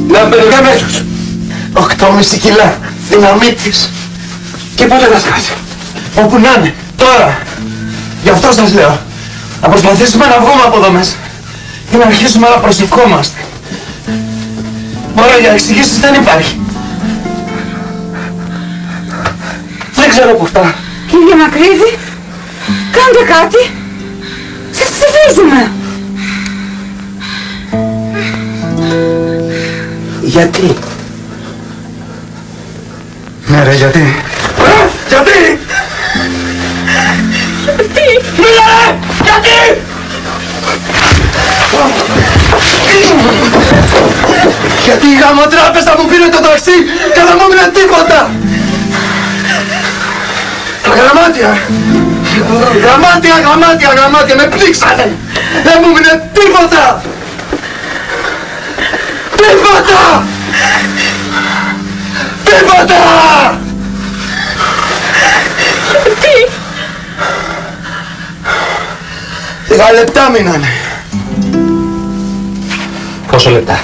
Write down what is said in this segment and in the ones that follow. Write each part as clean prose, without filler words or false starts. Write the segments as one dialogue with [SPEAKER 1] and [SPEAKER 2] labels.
[SPEAKER 1] Να μπαίνετε αμέσως. 8,5 κιλά δυναμίτης. Και πότε θα σκάσει? Όπου να είναι, τώρα. Γι' αυτό σας λέω. Να προσπαθήσουμε να βγούμε από εδώ μέσα. Και να αρχίσουμε να προσευχόμαστε. Μόνο για εξηγήσεις δεν υπάρχει. Δεν ξέρω που φτάνω.
[SPEAKER 2] Κύριε Μακρύδη, κάντε κάτι. Σας ψηφίζουμε.
[SPEAKER 1] Γιατί? Ναι ρε, γιατί? Γιατί?
[SPEAKER 2] Γιατί?
[SPEAKER 1] Μίλα ρε! Γιατί? Γιατί η γαμοτράπεζα μου πήρε το ταξί και δεν μου έμεινε τίποτα! Γραμμάτια, με πλήξανε! Δεν μου έμεινε τίποτα! Τίποτα!
[SPEAKER 2] Τι?
[SPEAKER 1] 10 λεπτά μείνανε. Πόσο λεπτά?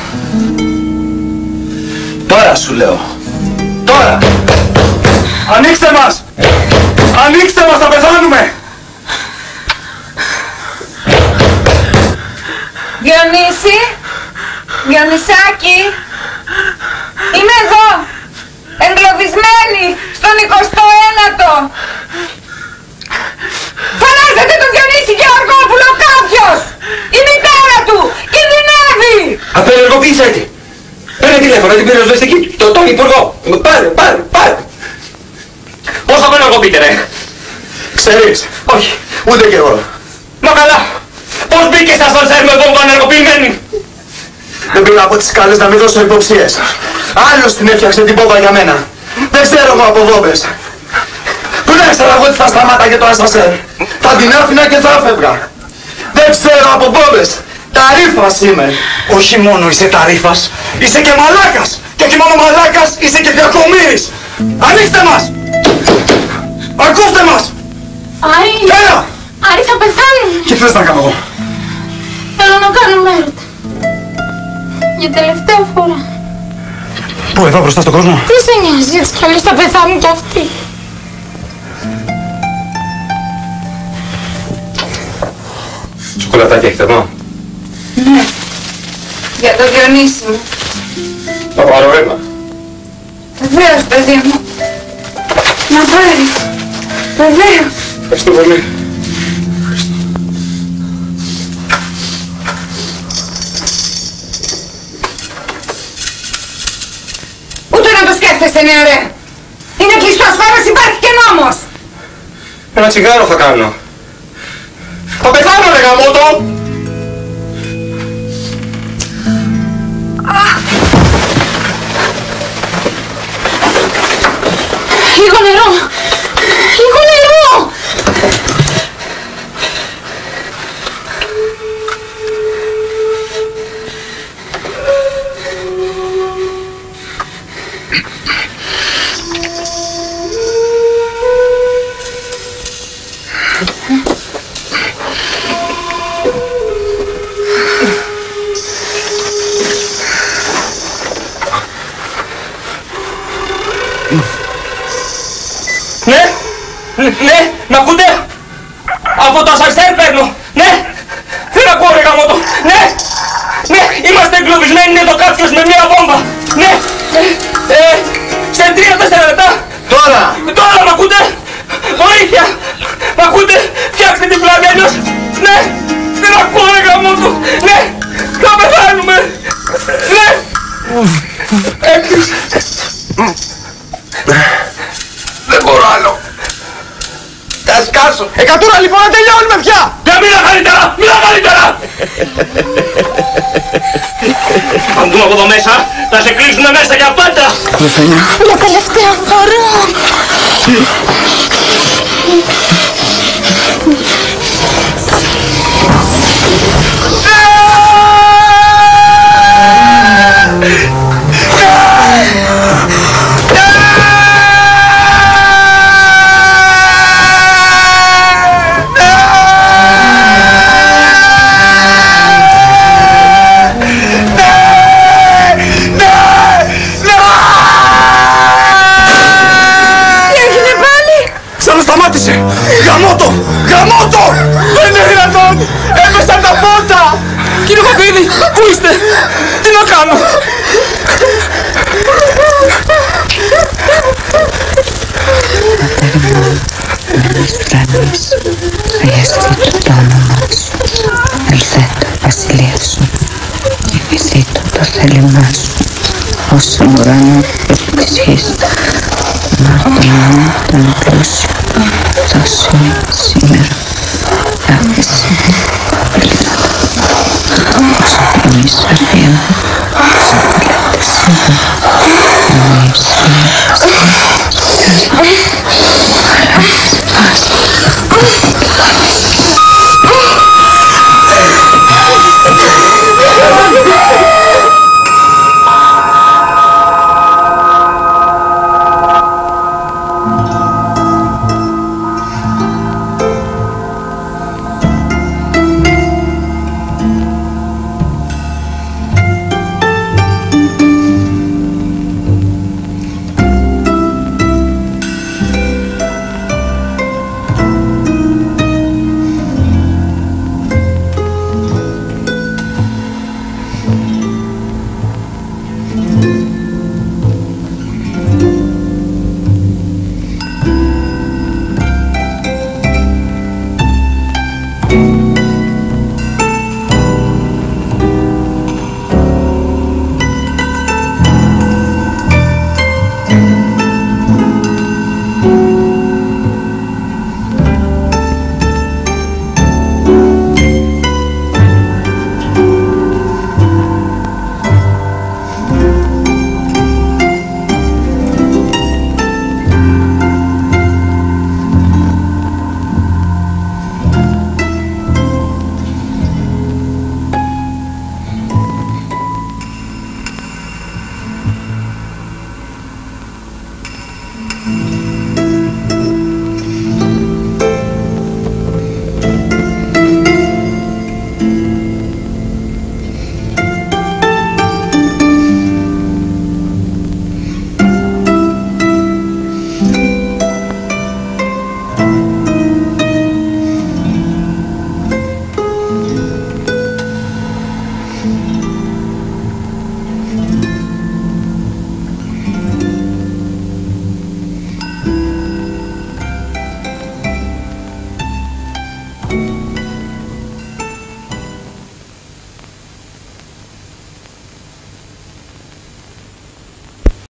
[SPEAKER 1] Τώρα σου λέω. Τώρα! Ανοίξτε μας! Ανοίξτε μας, θα πεθάνουμε!
[SPEAKER 2] Διονύση! Διονυσάκη! Είμαι εδώ! Εγκλωβισμένη στον 29ο! Φωνάζετε τον Διονύση Γεωργόπουλο κάποιος! Η μητέρα του! Κινδυνεύει!
[SPEAKER 1] Απενεργοποίησέ τη! Παίρνε τηλέφωνο, την πυροσβεστική, τον υπουργό! Πάρε! Πώς θα απενεργοποιείτε ρε? Ξέρεις? Όχι, ούτε κι εγώ. Μα καλά! Πώς μπήκε στα ασφαλσέρ με βόμβα ενεργοποιημένη? Δεν πήγα από τις σκάλες να μην δώσω υποψίες. Άλλος την έφτιαξε την πόβα για μένα. Δεν ξέρω εγώ από βόμβες. Πού να ήξερα εγώ ότι θα σταμάταγε το ασφαλσέρ? Θα την άφηνα και θα έφευγα. Δεν ξέρω από βόμβες. Ταρίφας είμαι. Όχι μόνο είσαι ταρίφας, είσαι και μαλάκας. Και όχι μόνο μαλάκας, είσαι και κακομοίρης. Ανοίξτε μας! Ακούστε μας!
[SPEAKER 2] Άρη!
[SPEAKER 1] Έλα!
[SPEAKER 2] Άρη, θα πεθάνουμε!
[SPEAKER 1] Τι θες να κάνω εγώ?
[SPEAKER 2] Θέλω να κάνουμε έρωτα. Για τελευταία φορά.
[SPEAKER 1] Πού, εδώ μπροστά στον κόσμο?
[SPEAKER 2] Τι σε νοιάζει, έτσι κι αλλιώς θα πεθάνουν κι αυτοί.
[SPEAKER 1] Σοκολατάκι έχετε εδώ?
[SPEAKER 2] Ναι. Για το Διονύση μου.
[SPEAKER 1] Θα πάρω ένα.
[SPEAKER 2] Βεβαίως, παιδί μου. Να πάρεις. Βεβαίως.
[SPEAKER 1] Ευχαριστώ πολύ.
[SPEAKER 2] Ούτε να το σκέφτεσαι, νεαρέ. Είναι κλειστό χώρος, υπάρχει και νόμος.
[SPEAKER 1] Ένα τσιγάρο θα κάνω. Θα πεθάνω ρε γαμότο!
[SPEAKER 2] Λίγο νερό. Λίγο νερό.
[SPEAKER 1] Ναι, μ' ακούτε? Από το ασανσέρ παίρνω. Ναι, δεν ακούω ρε γαμότο. Ναι, είμαστε εγκλωβισμένοι εδώ κάποιος με μια βόμβα. Ναι, σε 3-4 λεπτά. Τώρα μ' ακούτε? Βοήθεια, μ' ακούτε? Φτιάξτε την πλάτη αλλιώς. Ναι, δεν ακούω ρε γαμότο. Ναι, θα πεθάνουμε. Ναι, έκλεισε. Δεν μπορώ άλλο. Θα σκάσω. 100 λοιπόν να τελειώνουμε πια. Για μίλα καλύτερα. Αν δούμε από εδώ μέσα, θα σε κλείσουμε μέσα για πάντα.
[SPEAKER 2] Για τελευταία φορά.
[SPEAKER 1] κάνω.
[SPEAKER 3] Στρανής, αγιαστήτω το όνομα σου, ελθέτω βασιλεία σου, γεννηθήτω το θέλημά σου, ως στον ουρανό επί της γης, μάρτωνα τον πλούσιο, δώσου σήμερα, άφηση, λιτάτα, όσο πλοής αφία, όσο πουλέτες σήμερα, εμείς σήμερα,